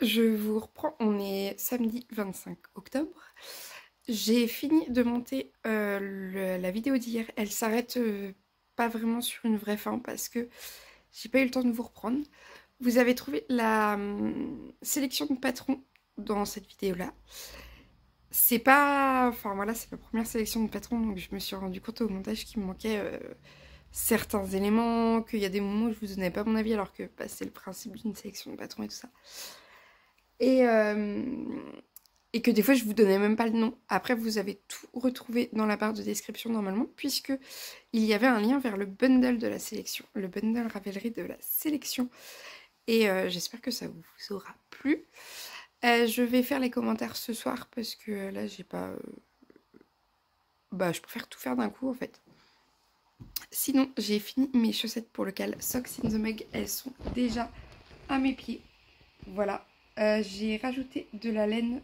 je vous reprends, on est samedi 25 octobre. J'ai fini de monter la vidéo d'hier. Elle s'arrête pas vraiment sur une vraie fin parce que j'ai pas eu le temps de vous reprendre. Vous avez trouvé la sélection de patrons dans cette vidéo-là. C'est pas... Enfin voilà, c'est ma première sélection de patrons, donc je me suis rendu compte au montage qu'il me manquait certains éléments, qu'il y a des moments où je vous donnais pas mon avis alors que bah, c'est le principe d'une sélection de patrons et tout ça. Et que des fois je vous donnais même pas le nom. Après vous avez tout retrouvé dans la barre de description normalement, puisque il y avait un lien vers le bundle de la sélection, le bundle Ravelry de la sélection. Et j'espère que ça vous aura plu. Je vais faire les commentaires ce soir parce que là j'ai pas... Bah je préfère tout faire d'un coup en fait. Sinon j'ai fini mes chaussettes pour le cal Socks in the Mug, elles sont déjà à mes pieds. Voilà. J'ai rajouté de la laine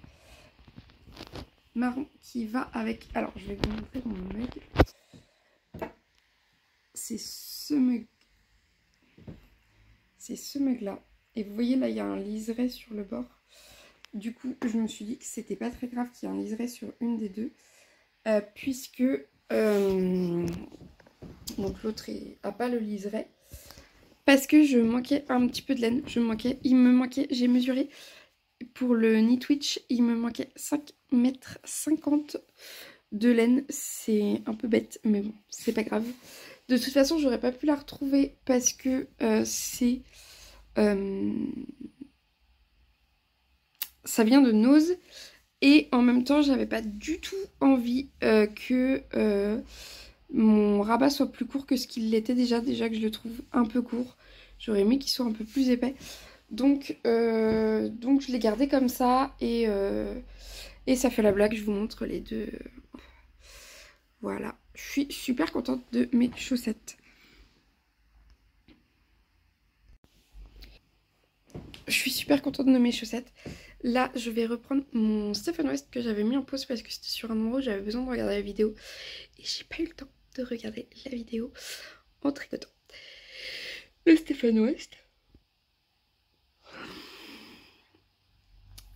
marron qui va avec... Alors, je vais vous montrer mon mug. C'est ce mug. C'est ce mug-là. Et vous voyez, là, il y a un liseré sur le bord. Du coup, je me suis dit que c'était pas très grave qu'il y ait un liseré sur une des deux. Puisque... donc, l'autre a pas le liseré. Parce que je manquais un petit peu de laine. Il me manquait... J'ai mesuré... Pour le Knitwitch, il me manquait 5,50 m de laine. C'est un peu bête, mais bon, c'est pas grave. De toute façon, j'aurais pas pu la retrouver parce que ça vient de Nose. Et en même temps, j'avais pas du tout envie que mon rabat soit plus court que ce qu'il l'était déjà. Déjà que je le trouve un peu court. J'aurais aimé qu'il soit un peu plus épais. Donc je l'ai gardé comme ça et ça fait la blague, je vous montre les deux. Voilà, je suis super contente de mes chaussettes. Je suis super contente de mes chaussettes. Là, je vais reprendre mon Stephen West que j'avais mis en pause parce que c'était sur un numéro, j'avais besoin de regarder la vidéo. Et j'ai pas eu le temps de regarder la vidéo en tricotant. Le Stephen West.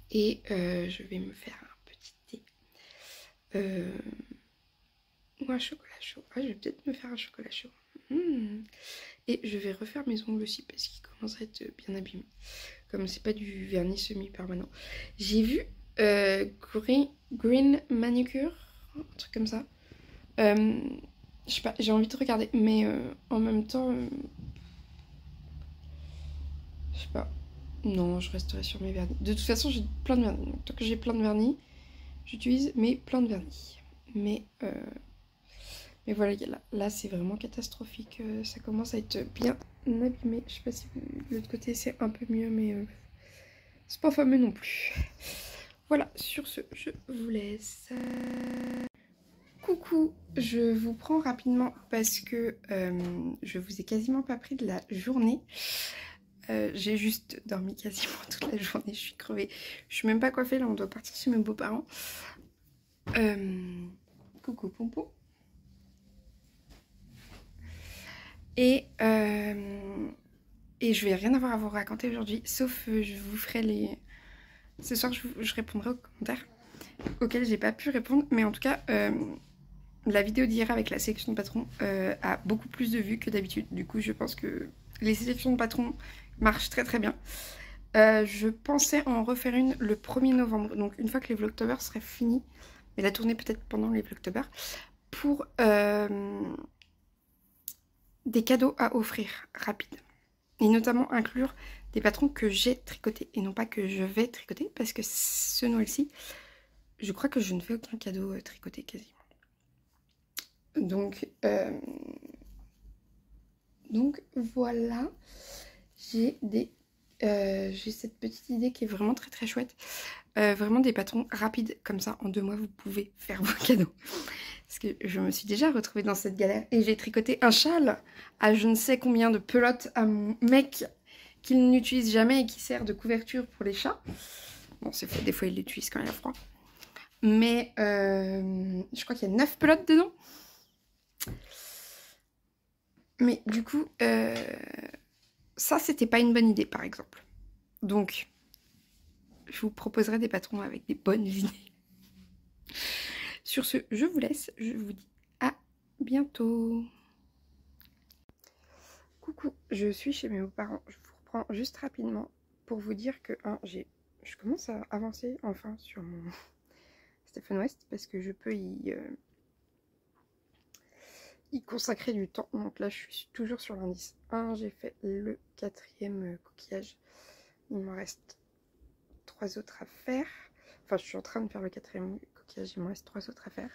Et je vais me faire un petit thé. Ou un chocolat chaud. Ah, je vais peut-être me faire un chocolat chaud. Et je vais refaire mes ongles aussi parce qu'ils commencent à être bien abîmés. Comme c'est pas du vernis semi-permanent. J'ai vu Green Manicure, un truc comme ça. Je sais pas, j'ai envie de regarder. Mais en même temps... je sais pas. Non, je resterai sur mes vernis. De toute façon, j'ai plein de vernis. Donc, tant que j'ai plein de vernis, j'utilise mes plein de vernis. Mais voilà, là c'est vraiment catastrophique. Ça commence à être bien abîmé. Je sais pas si de l'autre côté c'est un peu mieux, mais c'est pas fameux non plus. Voilà, sur ce, je vous laisse. Coucou, je vous prends rapidement parce que je vous ai quasiment pas pris de la journée. J'ai juste dormi quasiment toute la journée, je suis crevée. Je suis même pas coiffée, là on doit partir chez mes beaux-parents. Coucou Pompon. Et je vais rien avoir à vous raconter aujourd'hui, sauf je vous ferai les... Ce soir je répondrai aux commentaires auxquels j'ai pas pu répondre, mais en tout cas la vidéo d'hier avec la sélection de patrons a beaucoup plus de vues que d'habitude. Du coup je pense que les sélections de patrons marchent très très bien. Je pensais en refaire une le 1er novembre, donc une fois que les Vlogtober seraient finis, mais la tournée peut-être pendant les Vlogtober, pour des cadeaux à offrir rapides. Et notamment inclure des patrons que j'ai tricotés et non pas que je vais tricoter, parce que ce Noël-ci, je crois que je ne fais aucun cadeau tricoté quasiment. Donc voilà, j'ai cette petite idée qui est vraiment très très chouette. Vraiment des patrons rapides comme ça, en 2 mois vous pouvez faire vos cadeaux. Parce que je me suis déjà retrouvée dans cette galère et j'ai tricoté un châle à je ne sais combien de pelotes à mon mec qu'il n'utilise jamais et qui sert de couverture pour les chats. Bon, c'est fait, des fois il l'utilise quand il a froid. Mais je crois qu'il y a 9 pelotes dedans. Mais du coup, ça c'était pas une bonne idée par exemple. Donc, Je vous proposerai des patrons avec des bonnes idées. Sur ce, je vous laisse. Je vous dis à bientôt. Coucou, je suis chez mes beaux-parents. Je vous reprends juste rapidement pour vous dire que je commence à avancer enfin sur mon Stephen West parce que je peux y consacrer du temps. Donc là, je suis toujours sur l'indice 1. J'ai fait le 4e coquillage. Il me reste 3 autres à faire. Enfin, je suis en train de faire le 4e coquillage. Il me reste 3 autres à faire.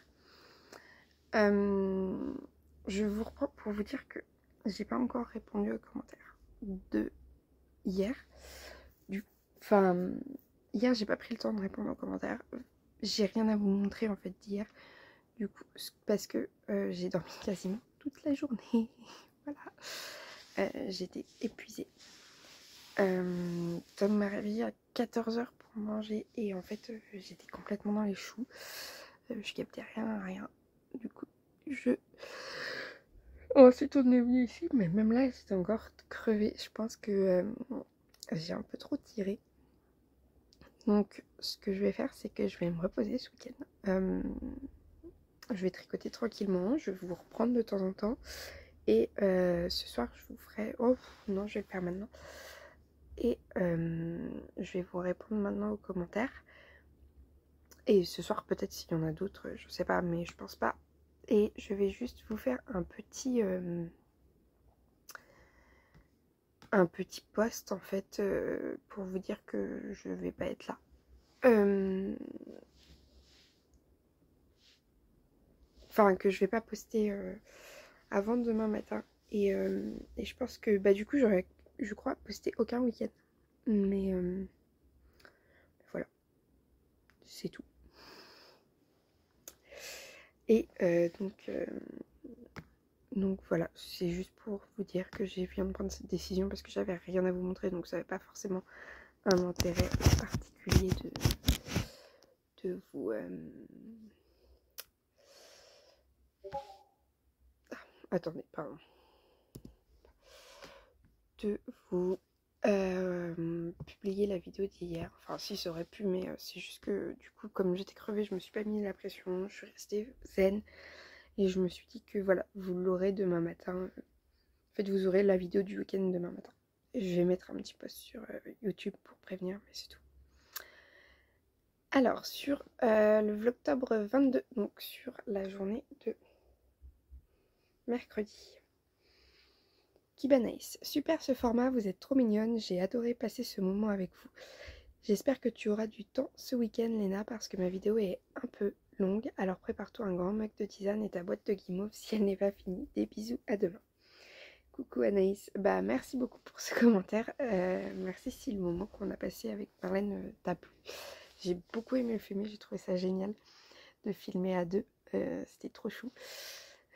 Je vous reprends pour vous dire que j'ai pas encore répondu aux commentaires de hier. Enfin, hier, j'ai pas pris le temps de répondre aux commentaires. J'ai rien à vous montrer en fait d'hier. Du coup, parce que j'ai dormi quasiment toute la journée. Voilà. J'étais épuisée. Tom m'a réveillée à 14 h pour manger et en fait, j'étais complètement dans les choux. Je captais rien. Du coup, ensuite, on est venu ici, mais même là, j'étais encore crevée. Je pense que j'ai un peu trop tiré. Donc, ce que je vais faire, c'est que je vais me reposer ce week-end. Je vais tricoter tranquillement, je vais vous reprendre de temps en temps. Et ce soir, je vous ferai... Oh, non, je vais le faire maintenant. Et je vais vous répondre maintenant aux commentaires. Et ce soir, peut-être s'il y en a d'autres, je sais pas, mais je pense pas. Et je vais juste vous faire un petit post en fait pour vous dire que je vais pas être là. Enfin, que je vais pas poster avant demain matin. Et je pense que bah du coup j'aurais, je crois, posté aucun week-end. Mais voilà, c'est tout. Et donc voilà, c'est juste pour vous dire que j'ai viens de prendre cette décision parce que j'avais rien à vous montrer, donc ça n'avait pas forcément un intérêt particulier de vous... attendez, pardon. De vous publier la vidéo d'hier. Enfin, si, ça aurait pu, mais c'est juste que du coup, comme j'étais crevée, je me suis pas mis la pression, je suis restée zen. Et je me suis dit que voilà, vous l'aurez demain matin. En fait, vous aurez la vidéo du week-end demain matin. Et je vais mettre un petit post sur YouTube pour prévenir, mais c'est tout. Alors, sur le vlogtobre 22, donc sur la journée de mercredi. Kibanaïs, super ce format, vous êtes trop mignonne, j'ai adoré passer ce moment avec vous. J'espère que tu auras du temps ce week-end, Léna, parce que ma vidéo est un peu longue, alors prépare-toi un grand mug de tisane et ta boîte de guimauve si elle n'est pas finie. Des bisous, à demain. Coucou Anaïs, bah merci beaucoup pour ce commentaire, merci si le moment qu'on a passé avec Marlène t'a plu. J'ai beaucoup aimé le filmer, j'ai trouvé ça génial de filmer à deux, c'était trop chou.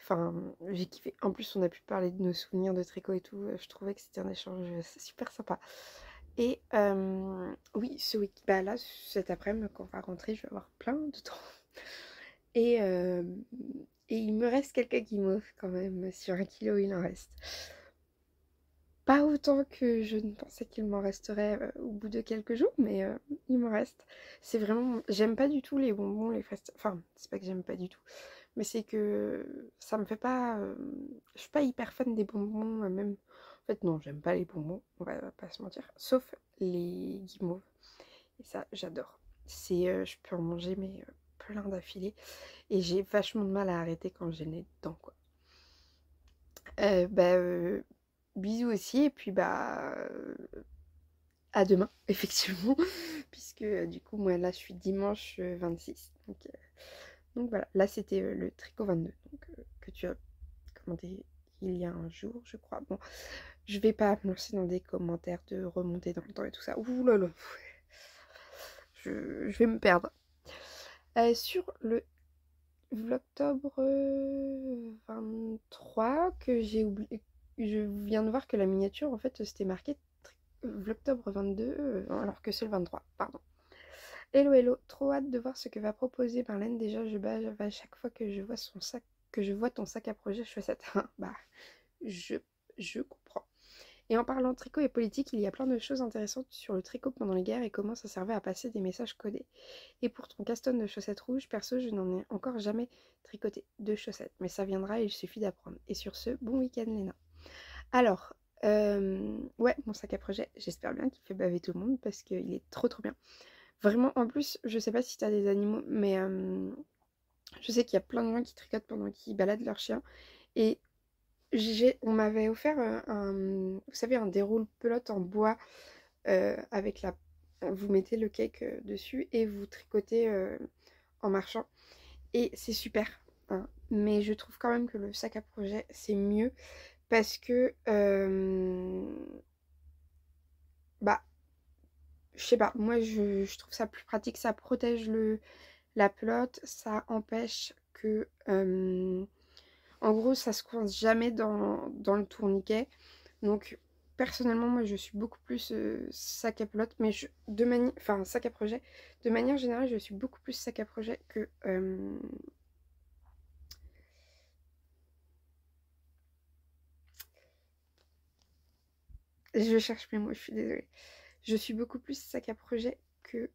Enfin, j'ai kiffé. En plus, on a pu parler de nos souvenirs de tricot et tout. Je trouvais que c'était un échange super sympa. Et oui, ce week bah là, cet après-midi, quand on va rentrer, je vais avoir plein de temps. Et il me reste quelques guimauves quand même. Sur 1 kilo, il en reste. Pas autant que je ne pensais qu'il m'en resterait au bout de quelques jours, mais il m'en reste. C'est vraiment... J'aime pas du tout les bonbons, les fraises... Enfin, c'est pas que j'aime pas du tout. Mais c'est que ça me fait pas... je suis pas hyper fan des bonbons, même... En fait, non, j'aime pas les bonbons, on va pas se mentir. Sauf les guimauves. Et ça, j'adore. C'est... je peux en manger, mais plein d'affilée. Et j'ai vachement de mal à arrêter quand j'ai les dents, quoi. Bisous aussi, et puis à demain, effectivement, puisque du coup, moi là, je suis dimanche 26. Donc voilà, là c'était le tricot 22, donc, que tu as commandé il y a un jour, je crois. Bon, je vais pas me lancer dans des commentaires de remonter dans le temps et tout ça. Ouh là là, je vais me perdre. Sur le vlogtobre 23, que j'ai oublié, je viens de voir que la miniature, en fait, c'était marqué vlogtobre 22, alors que c'est le 23, pardon. Hello hello, trop hâte de voir ce que va proposer Marlène. Déjà je bave à chaque fois que je vois ton sac à projet chaussette. Bah je comprends. Et en parlant de tricot et politique, il y a plein de choses intéressantes sur le tricot pendant les guerres et comment ça servait à passer des messages codés. Et pour ton caston de chaussettes rouges, perso, je n'en ai encore jamais tricoté de chaussettes. Mais ça viendra, il suffit d'apprendre. Et sur ce, bon week-end Léna. Alors, ouais, mon sac à projet, j'espère bien qu'il fait baver tout le monde parce qu'il est trop trop bien. Vraiment, en plus, je sais pas si t'as des animaux, mais je sais qu'il y a plein de gens qui tricotent pendant qu'ils baladent leur chien. Et on m'avait offert vous savez, un déroule-pelote en bois avec la... Vous mettez le cake dessus et vous tricotez en marchant. Et c'est super, hein. Mais je trouve quand même que le sac à projet, c'est mieux parce que... bah, je sais pas, moi je trouve ça plus pratique, ça protège la pelote, ça empêche que... en gros, ça se coince jamais dans le tourniquet. Donc, personnellement, moi, je suis beaucoup plus sac à pelote, mais enfin, sac à projet. De manière générale, je suis beaucoup plus sac à projet que... Je cherche mes mots, je suis désolée. Je suis beaucoup plus sac à projet que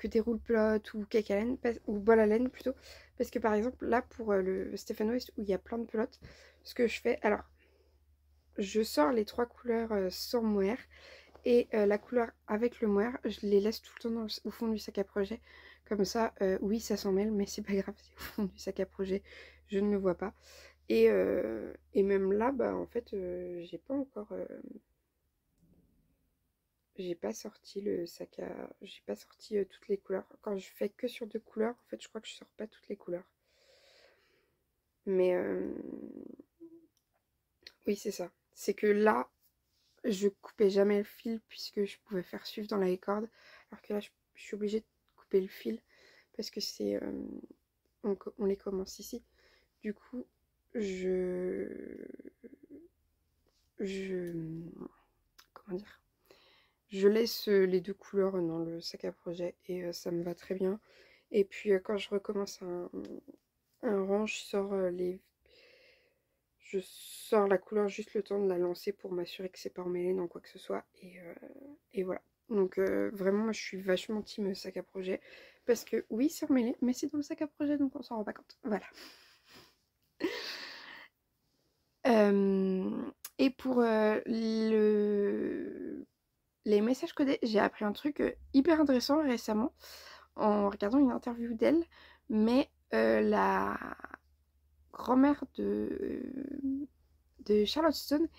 des roule-pelote ou cake à laine, ou bol à laine plutôt. Parce que par exemple, là, pour le Stefano West, où il y a plein de pelotes, ce que je fais... Alors, je sors les 3 couleurs sans mohair. Et la couleur avec le mohair, je les laisse tout le temps au fond du sac à projet. Comme ça, oui, ça s'en mêle, mais c'est pas grave, c'est au fond du sac à projet. Je ne le vois pas. Et même là, bah en fait, j'ai pas encore... j'ai pas sorti le sac à... J'ai pas sorti toutes les couleurs. Quand je fais que sur 2 couleurs, en fait, je crois que je sors pas toutes les couleurs. Mais oui, c'est ça. C'est que là, je coupais jamais le fil puisque je pouvais faire suivre dans la corde. Alors que là, je suis obligée de couper le fil parce que c'est... on les commence ici. Du coup, je... Comment dire? Je laisse les 2 couleurs dans le sac à projet et ça me va très bien. Et puis quand je recommence un rang, je sors la couleur juste le temps de la lancer pour m'assurer que c'est pas emmêlé dans quoi que ce soit. Et voilà. Donc vraiment, moi je suis vachement team sac à projet. Parce que oui, c'est emmêlé, mais c'est dans le sac à projet, donc on s'en rend pas compte. Voilà. Et pour les messages codés, j'ai appris un truc hyper intéressant récemment en regardant une interview d'elle. Mais la grand-mère de Charlotte Stone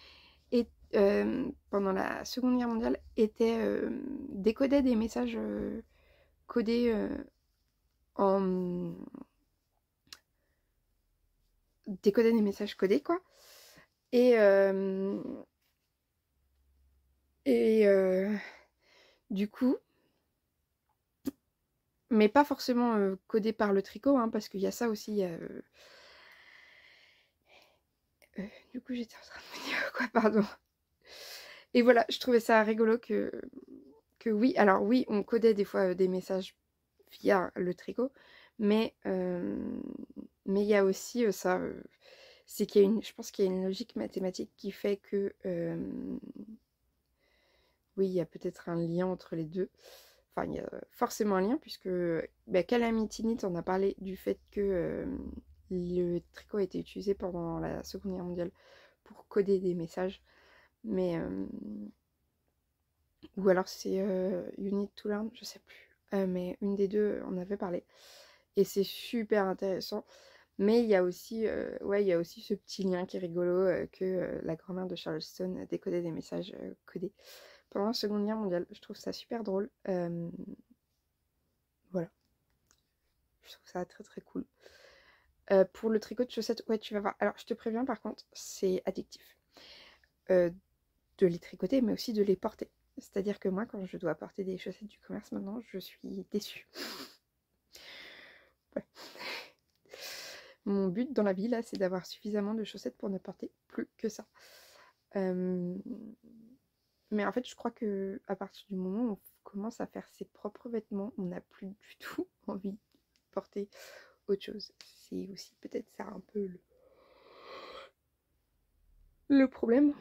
pendant la Seconde Guerre mondiale décodait des messages codés en... décodait des messages codés, quoi. Et, du coup, mais pas forcément codé par le tricot, hein, parce qu'il y a ça aussi. Du coup, j'étais en train de me dire quoi, pardon. Et voilà, je trouvais ça rigolo que oui, alors oui, on codait des fois des messages via le tricot, mais il y a aussi ça, c'est qu'il y a je pense qu'il y a une logique mathématique qui fait que oui, il y a peut-être un lien entre les deux. Enfin, il y a forcément un lien puisque Calamity Knit en a parlé du fait que le tricot a été utilisé pendant la Seconde Guerre mondiale pour coder des messages. Mais ou alors c'est You Need to Learn, je sais plus. Mais une des deux en avait parlé. Et c'est super intéressant. Mais il y a aussi, ouais, il y a aussi ce petit lien qui est rigolo que la grand-mère de Charleston décodait des messages codés pendant la Seconde Guerre mondiale. Je trouve ça super drôle. Voilà. Je trouve ça très très cool. Pour le tricot de chaussettes, ouais, tu vas voir. Alors, je te préviens par contre, c'est addictif. De les tricoter, mais aussi de les porter. C'est-à-dire que moi, quand je dois porter des chaussettes du commerce maintenant, je suis déçue. Ouais. Mon but dans la vie, là, c'est d'avoir suffisamment de chaussettes pour ne porter plus que ça. Mais en fait, je crois que à partir du moment où on commence à faire ses propres vêtements, on n'a plus du tout envie de porter autre chose. C'est aussi peut-être ça un peu Le problème,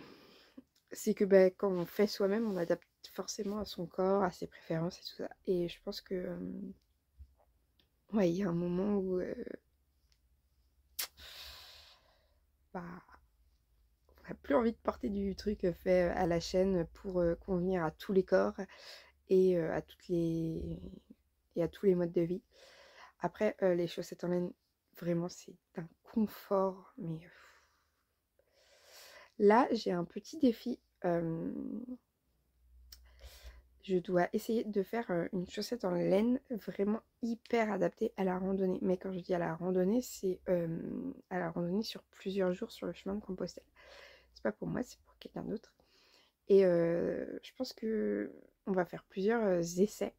c'est que bah, quand on fait soi-même, on adapte forcément à son corps, à ses préférences et tout ça. Et je pense que ouais, il y a un moment où bah, on n'a plus envie de porter du truc fait à la chaîne pour convenir à tous les corps et à tous les modes de vie. Après, les chaussettes en laine, vraiment, c'est un confort. Mais là, j'ai un petit défi. Je dois essayer de faire une chaussette en laine vraiment hyper adaptée à la randonnée. Mais quand je dis à la randonnée, c'est à la randonnée sur plusieurs jours sur le chemin de Compostelle. C'est pas pour moi, c'est pour quelqu'un d'autre. Et je pense que on va faire plusieurs essais.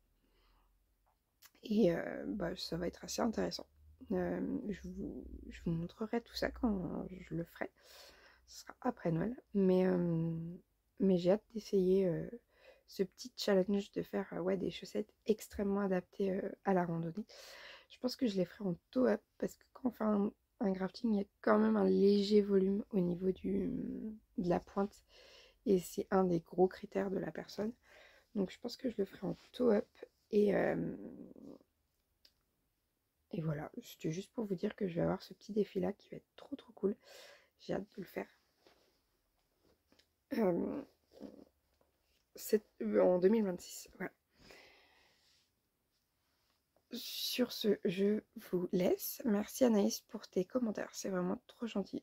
Et bah, ça va être assez intéressant. Je vous montrerai tout ça quand je le ferai. Ce sera après Noël. Mais j'ai hâte d'essayer ce petit challenge de faire ouais, des chaussettes extrêmement adaptées à la randonnée. Je pense que je les ferai en toe-up parce que quand on fait un grafting, il y a quand même un léger volume au niveau de la pointe. Et c'est un des gros critères de la personne. Donc je pense que je le ferai en toe-up. Et voilà, c'était juste pour vous dire que je vais avoir ce petit défi là qui va être trop trop cool. J'ai hâte de le faire. En 2026, voilà. Sur ce, je vous laisse. Merci Anaïs pour tes commentaires, c'est vraiment trop gentil.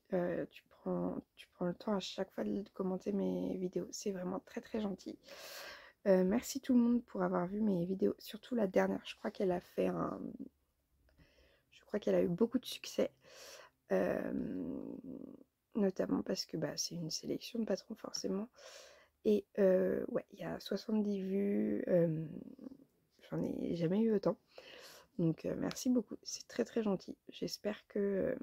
Tu prends le temps à chaque fois de commenter mes vidéos, c'est vraiment très très gentil. Merci tout le monde pour avoir vu mes vidéos, surtout la dernière. Je crois qu'elle a fait un... Je crois qu'elle a eu beaucoup de succès. Notamment parce que bah, c'est une sélection de patrons forcément. Et ouais, il y a 70 vues. J'en ai jamais eu autant. Donc merci beaucoup, c'est très très gentil. J'espère que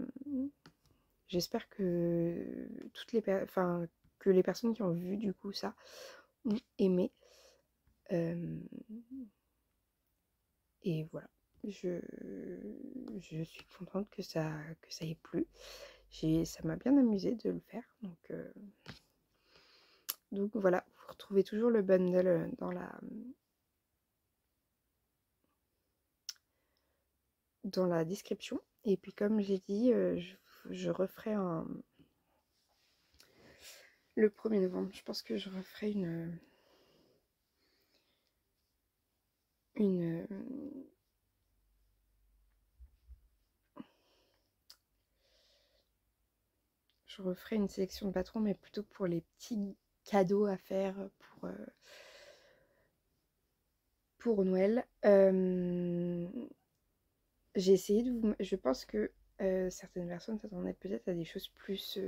toutes les que les personnes qui ont vu du coup ça ont aimé. Et voilà, je suis contente que ça ait plu. Ça m'a bien amusé de le faire. Donc voilà, vous retrouvez toujours le bundle dans la description. Et puis comme j'ai dit, je referai le 1er novembre. Je pense que je referai je referai une sélection de patrons, mais plutôt pour les petits cadeaux à faire pour Noël. J'ai essayé de vous... Je pense que certaines personnes s'attendaient peut-être à des choses plus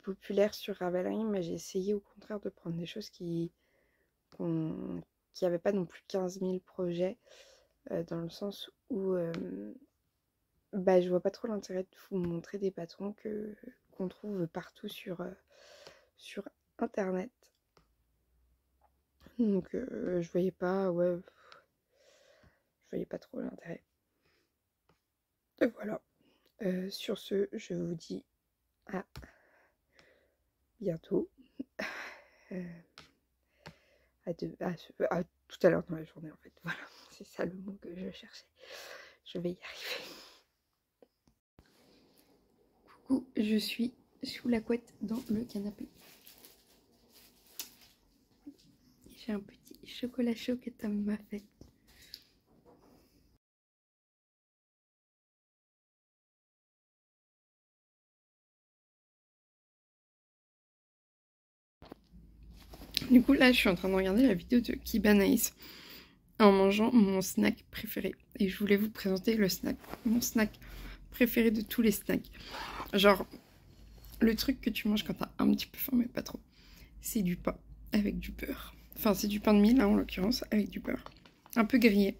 populaires sur Ravelry, mais j'ai essayé au contraire de prendre des choses qui n'avaient pas non plus 15 000 projets, dans le sens où bah, je vois pas trop l'intérêt de vous montrer des patrons qu'on trouve partout sur internet. Donc je voyais pas, ouais, je voyais pas trop l'intérêt. Et voilà. Sur ce, je vous dis à bientôt. À tout à l'heure dans la journée en fait. Voilà, c'est ça le mot que je cherchais. Je vais y arriver. Coucou, je suis sous la couette dans le canapé. J'ai un petit chocolat chaud que Tom m'a fait. Du coup là je suis en train de regarder la vidéo de Kibanaïs en mangeant mon snack préféré. Et je voulais vous présenter mon snack préféré de tous les snacks. Genre, le truc que tu manges quand t'as un petit peu faim, mais pas trop. C'est du pain avec du beurre. Enfin, c'est du pain de mie, là, en l'occurrence, avec du beurre. Un peu grillé.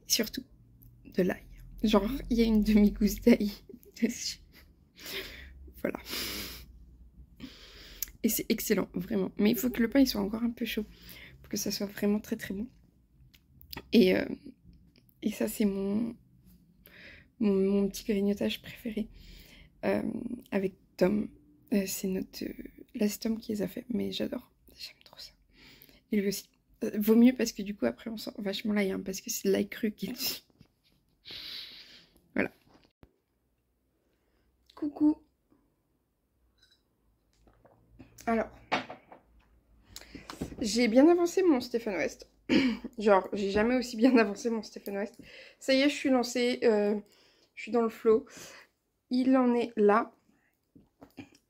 Surtout, de l'ail. Genre, il y a une demi-gousse d'ail dessus. Voilà. Et c'est excellent, vraiment. Mais il faut que le pain, il soit encore un peu chaud. Pour que ça soit vraiment très très bon. Et ça, c'est mon petit grignotage préféré. avec Tom. C'est notre... Là, c'est Tom qui les a fait, mais j'adore. J'aime trop ça. Et lui aussi. Vaut mieux parce que du coup, après, on sent vachement l'ail, hein, parce que c'est de l'ail cru qui est dessus. Voilà. Coucou. Alors, j'ai bien avancé mon Stephen West. Genre, j'ai jamais aussi bien avancé mon Stephen West. Ça y est, je suis lancée. Je suis dans le flow. Il en est là.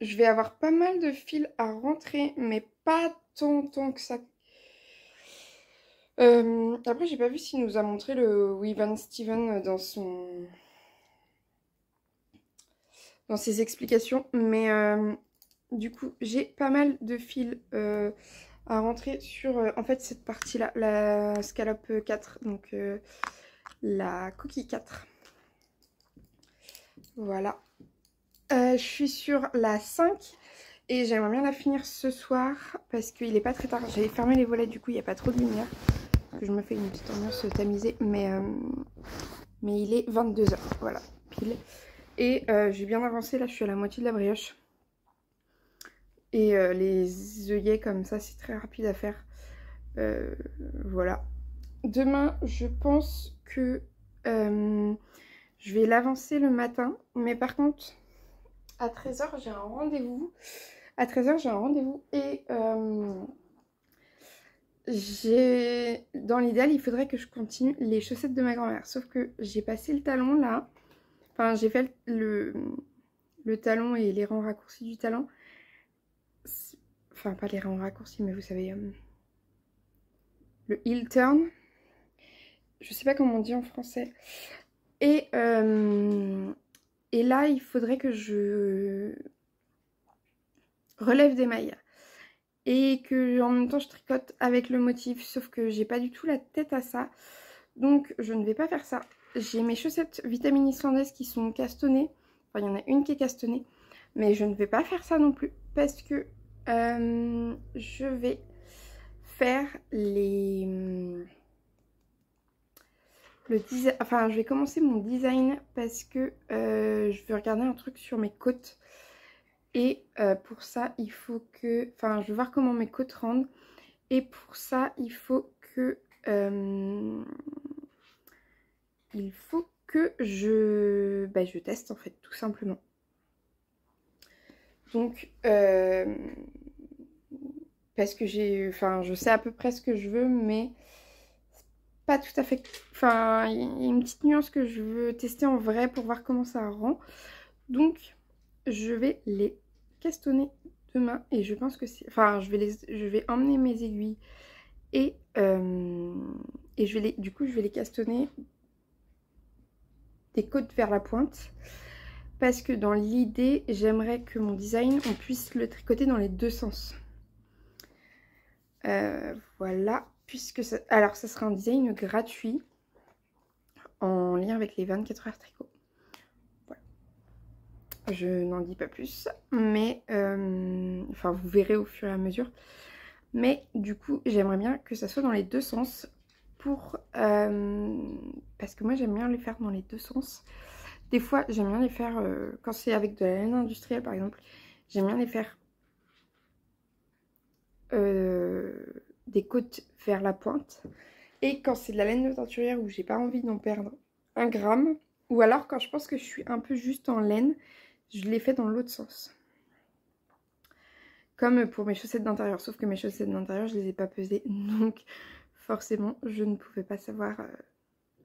Je vais avoir pas mal de fils à rentrer, mais pas tant que ça. Après, j'ai pas vu s'il nous a montré le Weavan Steven dans ses explications, mais du coup, j'ai pas mal de fils à rentrer sur en fait cette partie-là, la scalope 4, donc la coquille 4. Voilà. Je suis sur la 5 et j'aimerais bien la finir ce soir parce qu'il est pas très tard. J'avais fermé les volets, du coup il n'y a pas trop de lumière. Que je me fais une petite ambiance tamisée, mais il est 22 h, voilà, pile. Et j'ai bien avancé, là je suis à la moitié de la brioche. Et les œillets comme ça, c'est très rapide à faire. Voilà. Demain, je pense que je vais l'avancer le matin. Mais par contre, à 13 h, j'ai un rendez-vous. À 13 h, j'ai un rendez-vous et dans l'idéal, il faudrait que je continue les chaussettes de ma grand-mère. Sauf que j'ai passé le talon là. Enfin, j'ai fait le talon et les rangs raccourcis du talon. Enfin, pas les rangs raccourcis, mais vous savez, le heel turn. Je sais pas comment on dit en français. Et là, il faudrait que je relève des mailles. Et que en même temps, je tricote avec le motif. Sauf que j'ai pas du tout la tête à ça. Donc, je ne vais pas faire ça. J'ai mes chaussettes Vitamine islandaises qui sont castonnées. Enfin, il y en a une qui est castonnée. Mais je ne vais pas faire ça non plus. Parce que je vais faire le design. Enfin, je vais commencer mon design parce que je vais regarder un truc sur mes côtes. Et pour ça, il faut que... Enfin, je vais voir comment mes côtes rendent. Et pour ça, il faut que... je teste en fait, tout simplement. Donc, parce que je sais à peu près ce que je veux, mais pas tout à fait... Enfin, il y a une petite nuance que je veux tester en vrai pour voir comment ça rend. Donc, je vais les castonner demain et je pense que c'est... Enfin, je vais emmener mes aiguilles et du coup, je vais les castonner des côtes vers la pointe. Parce que dans l'idée, j'aimerais que mon design, on puisse le tricoter dans les deux sens. Voilà, puisque ça... Alors, ça sera un design gratuit en lien avec les 24 heures tricot. Voilà. Je n'en dis pas plus, mais... Enfin, vous verrez au fur et à mesure. Mais du coup, j'aimerais bien que ça soit dans les deux sens pour... parce que moi, j'aime bien les faire dans les deux sens. Des fois, j'aime bien les faire, quand c'est avec de la laine industrielle par exemple, j'aime bien les faire des côtes vers la pointe. Et quand c'est de la laine de teinturière où j'ai pas envie d'en perdre 1 gramme, ou alors quand je pense que je suis un peu juste en laine, je les fais dans l'autre sens. Comme pour mes chaussettes d'intérieur, sauf que mes chaussettes d'intérieur, je les ai pas pesées, donc forcément, je ne pouvais pas savoir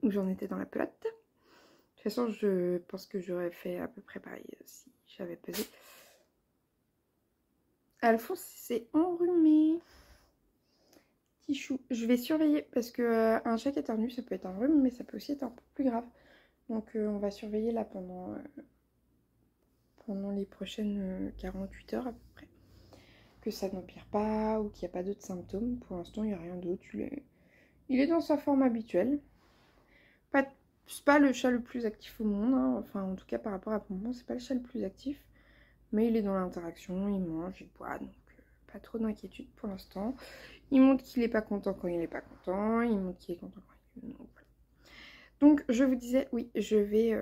où j'en étais dans la pelote. De toute façon, je pense que j'aurais fait à peu près pareil si j'avais pesé. Alphonse s'est enrhumé. Petit chou. Je vais surveiller parce que un chat qui éternue, ça peut être un rhume, mais ça peut aussi être un peu plus grave. Donc on va surveiller là pendant les prochaines 48 heures à peu près. Que ça n'empire pas ou qu'il n'y a pas d'autres symptômes. Pour l'instant, il n'y a rien d'autre. Il est dans sa forme habituelle. C'est pas le chat le plus actif au monde, hein. Enfin en tout cas par rapport à Pompon, c'est pas le chat le plus actif. Mais il est dans l'interaction, il mange, il boit, donc pas trop d'inquiétude pour l'instant. Il montre qu'il est pas content quand il est pas content, il montre qu'il est content quand il est... Donc, voilà. Donc je vous disais, oui, je vais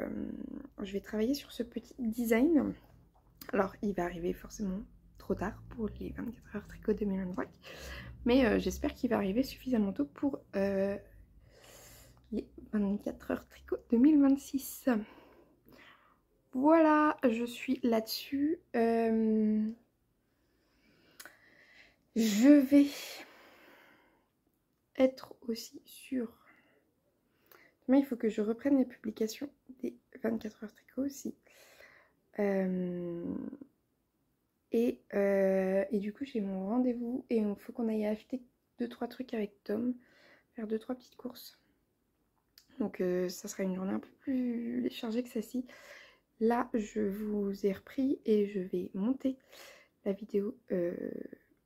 je vais travailler sur ce petit design. Alors, il va arriver forcément trop tard pour les 24 heures tricot 2025. Mais j'espère qu'il va arriver suffisamment tôt pour les 24 heures tricot 2026. Voilà, je suis là-dessus. Je vais être aussi sur... Demain, il faut que je reprenne les publications des 24 heures tricot aussi. Et du coup, j'ai mon rendez-vous et il faut qu'on aille acheter 2-3 trucs avec Tom, faire 2-3 petites courses. Donc ça sera une journée un peu plus chargée que celle-ci. Là, je vous ai repris et je vais monter la vidéo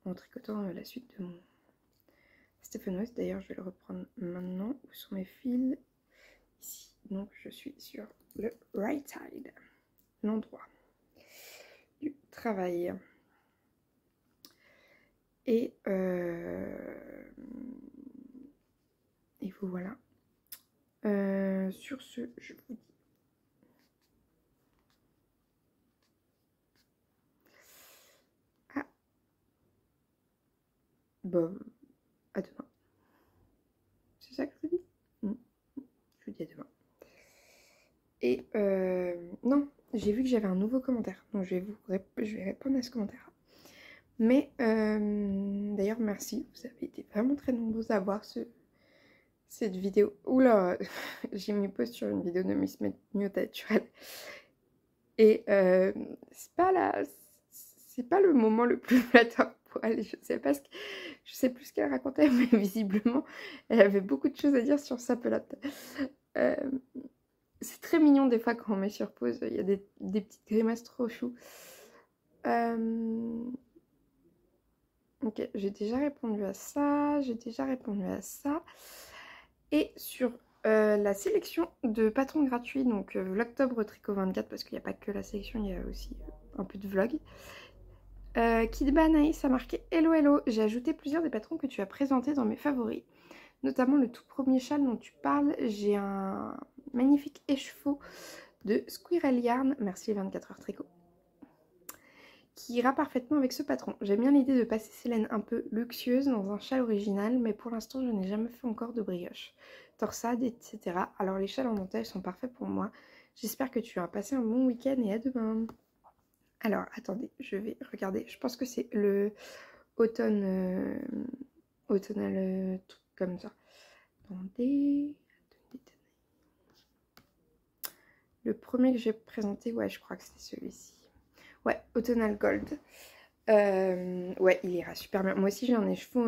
en tricotant la suite de mon Stephen West. D'ailleurs, je vais le reprendre maintenant. Où sont mes fils? Ici. Donc, je suis sur le right side, l'endroit du travail. Et vous voilà. Sur ce, je vous dis bon, à demain. C'est ça que je vous dis? Je vous dis à demain. Et non, j'ai vu que j'avais un nouveau commentaire. Donc je vais répondre à ce commentaire. Mais d'ailleurs, merci. Vous avez été vraiment très nombreux à voir cette vidéo. Oula, j'ai mis pause sur une vidéo de Miss Mieux Naturelle. Et c'est pas le moment le plus flatteur pour elle. Je sais plus ce qu'elle racontait, mais visiblement, elle avait beaucoup de choses à dire sur sa pelote. C'est très mignon des fois quand on met sur pause. Il y a des petites grimaces trop chou. Ok, j'ai déjà répondu à ça. Et sur la sélection de patrons gratuits, donc l'octobre Tricot 24, parce qu'il n'y a pas que la sélection, il y a aussi un peu de vlog. Kidba Anaïs a marqué hello hello. J'ai ajouté plusieurs des patrons que tu as présentés dans mes favoris, notamment le tout premier châle dont tu parles. J'ai un magnifique écheveau de Squirrel Yarn, merci les 24 heures tricot, qui ira parfaitement avec ce patron. J'aime bien l'idée de passer ces laines un peu luxueuses dans un châle original, mais pour l'instant je n'ai jamais fait encore de brioche, torsade, etc. Alors les châles en dentelle sont parfaits pour moi. J'espère que tu as passé un bon week-end et à demain. Alors attendez, je vais regarder. Je pense que c'est le automnal truc comme ça. Attendez. Le premier que j'ai présenté, ouais, je crois que c'est celui-ci. Ouais, Autumnal Gold. Ouais, il ira super bien. Moi aussi, j'ai un écheveau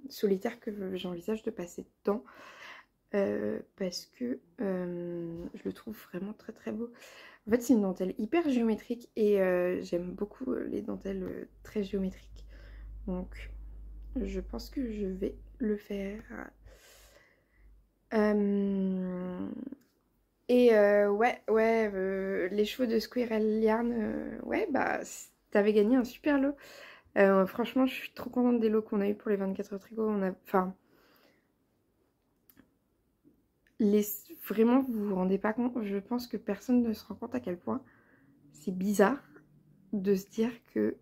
solitaire que j'envisage de passer dedans. Parce que je le trouve vraiment très très beau. En fait, c'est une dentelle hyper géométrique et j'aime beaucoup les dentelles très géométriques. Donc, je pense que je vais le faire. Et les chevaux de Squirrel Yarn, ouais, bah, t'avais gagné un super lot. Franchement, je suis trop contente des lots qu'on a eu pour les 24 heures tricot. Enfin, vraiment, vous vous rendez pas compte. Je pense que personne ne se rend compte à quel point c'est bizarre de se dire que...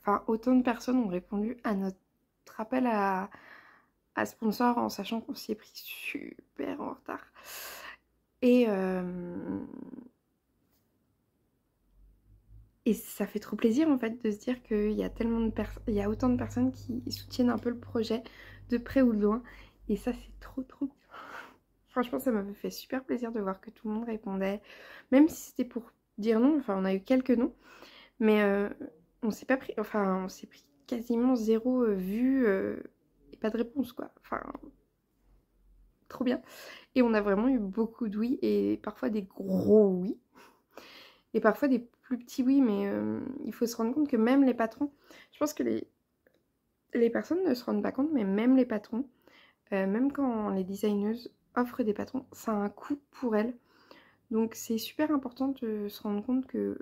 Enfin, autant de personnes ont répondu à notre appel à sponsor en sachant qu'on s'y est pris super en retard. Et ça fait trop plaisir en fait de se dire qu'il y a il y a autant de personnes qui soutiennent un peu le projet de près ou de loin. Et ça c'est trop bien. Franchement ça m'avait fait super plaisir de voir que tout le monde répondait. Même si c'était pour dire non, enfin on a eu quelques noms. Mais on s'est pas pris, enfin on s'est pris quasiment 0 vues et pas de réponse quoi. Enfin trop bien. Et on a vraiment eu beaucoup de oui et parfois des gros oui. Et parfois des plus petits oui, mais il faut se rendre compte que même les patrons, je pense que les personnes ne se rendent pas compte, mais même les patrons, même quand les designeuses offrent des patrons, ça a un coût pour elles. Donc c'est super important de se rendre compte que,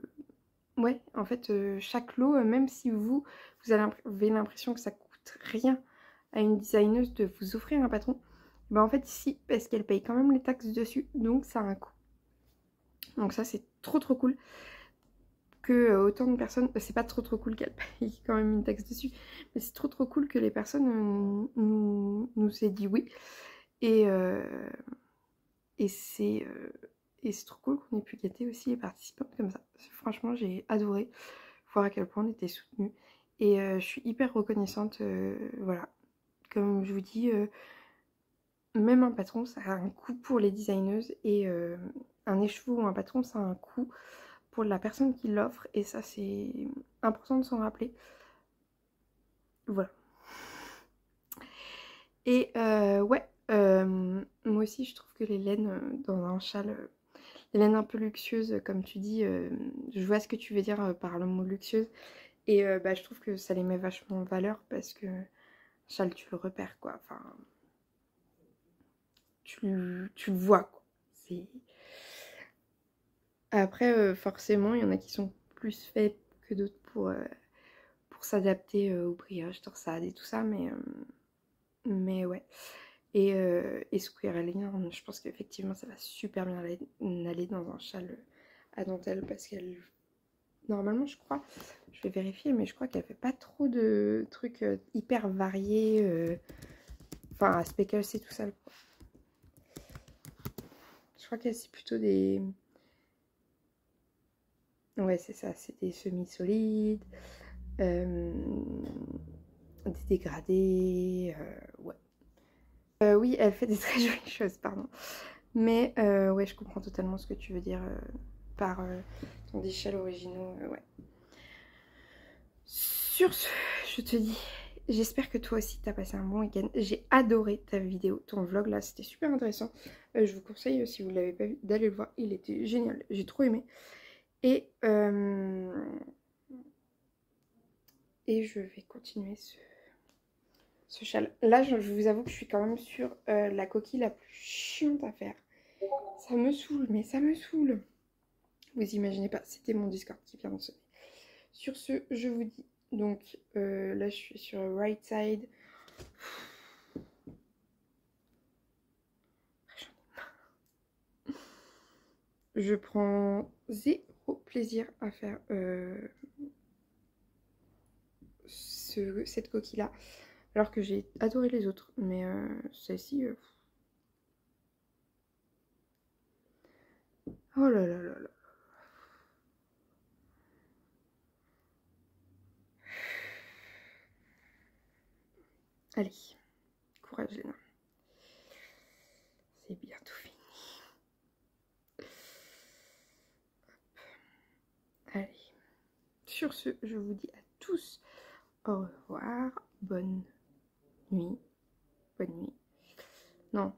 ouais, en fait, chaque lot, même si vous avez l'impression que ça coûte rien à une designeuse de vous offrir un patron, bah en fait si, parce qu'elle paye quand même les taxes dessus, donc ça a un coût. Donc ça c'est trop cool que autant de personnes, c'est pas trop cool qu'elle paye quand même une taxe dessus, mais c'est trop cool que les personnes nous aient dit oui. Et c'est trop cool qu'on ait pu guetter aussi les participants comme ça. Franchement j'ai adoré voir à quel point on était soutenus. Et je suis hyper reconnaissante, voilà. Comme je vous dis, même un patron ça a un coût pour les designeuses, et un écheveau ou un patron ça a un coût pour la personne qui l'offre, et ça c'est important de s'en rappeler. Voilà. Et ouais, moi aussi je trouve que les laines dans un châle, les laines un peu luxueuses comme tu dis, je vois ce que tu veux dire par le mot luxueuse, et bah, je trouve que ça les met vachement en valeur, parce que châle tu le repères quoi, enfin tu le vois quoi. Après forcément il y en a qui sont plus faits que d'autres pour s'adapter aux brioches, torsades et tout ça, mais ouais. Et Square Aligner, je pense qu'effectivement ça va super bien aller dans un châle à dentelle, parce qu'elle, normalement je crois, je vais vérifier, mais je crois qu'elle fait pas trop de trucs hyper variés, enfin à speckles et tout ça. Je crois qu'elle c'est plutôt des, ouais c'est ça, c'est des semi-solides, des dégradés, ouais. Oui, elle fait des très jolies choses, pardon. Mais ouais, je comprends totalement ce que tu veux dire par ton déchets originaux, ouais. Sur ce, je te dis, j'espère que toi aussi t'as passé un bon week-end. J'ai adoré ta vidéo, ton vlog là, c'était super intéressant. Je vous conseille, si vous ne l'avez pas vu, d'aller le voir, il était génial, j'ai trop aimé. Et je vais continuer ce châle. Là, je vous avoue que je suis quand même sur la coquille la plus chiante à faire. Ça me saoule, mais ça me saoule. Vous imaginez pas, c'était mon Discord qui vient de sonner. Sur ce, je vous dis, donc là je suis sur right side. Je prends zéro plaisir à faire cette coquille là, alors que j'ai adoré les autres, mais celle-ci, oh là là là là. Allez, courage Léna, c'est bientôt fini. Allez, sur ce, je vous dis à tous au revoir, bonne nuit, non,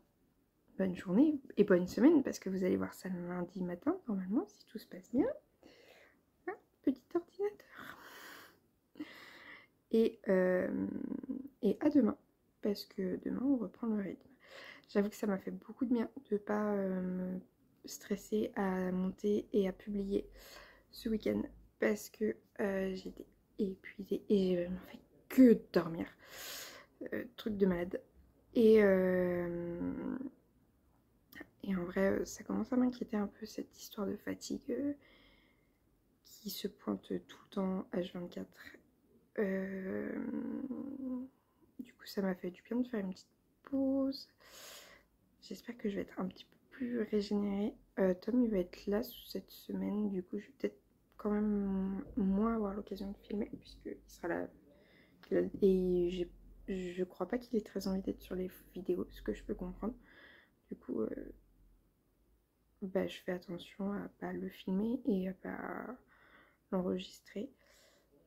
bonne journée et bonne semaine, parce que vous allez voir ça le lundi matin, normalement, si tout se passe bien. Hein, petit ordinateur. Et à demain, parce que demain, on reprend le rythme. J'avoue que ça m'a fait beaucoup de bien de ne pas me stresser à monter et à publier ce week-end, parce que j'étais épuisée et j'ai vraiment fait que dormir. Truc de malade. Et en vrai, ça commence à m'inquiéter un peu, cette histoire de fatigue qui se pointe tout le temps H24. Du coup, ça m'a fait du bien de faire une petite pause. J'espère que je vais être un petit peu plus régénérée. Tom, il va être là cette semaine. Du coup, je vais peut-être quand même moins avoir l'occasion de filmer, puisqu'il sera là. Et je crois pas qu'il ait très envie d'être sur les vidéos, ce que je peux comprendre. Du coup, bah, je fais attention à pas le filmer et à pas l'enregistrer.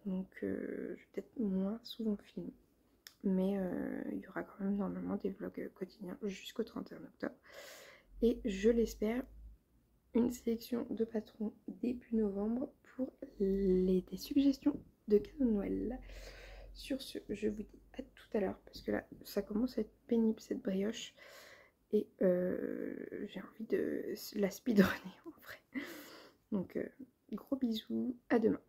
Donc, je vais peut-être moins souvent filmer. Mais il y aura quand même normalement des vlogs quotidiens jusqu'au 31 octobre. Et je l'espère, une sélection de patrons début novembre pour des suggestions de cadeaux de Noël. Sur ce, je vous dis à tout à l'heure, parce que là, ça commence à être pénible cette brioche. Et j'ai envie de la speedrunner en vrai. Donc, gros bisous, à demain.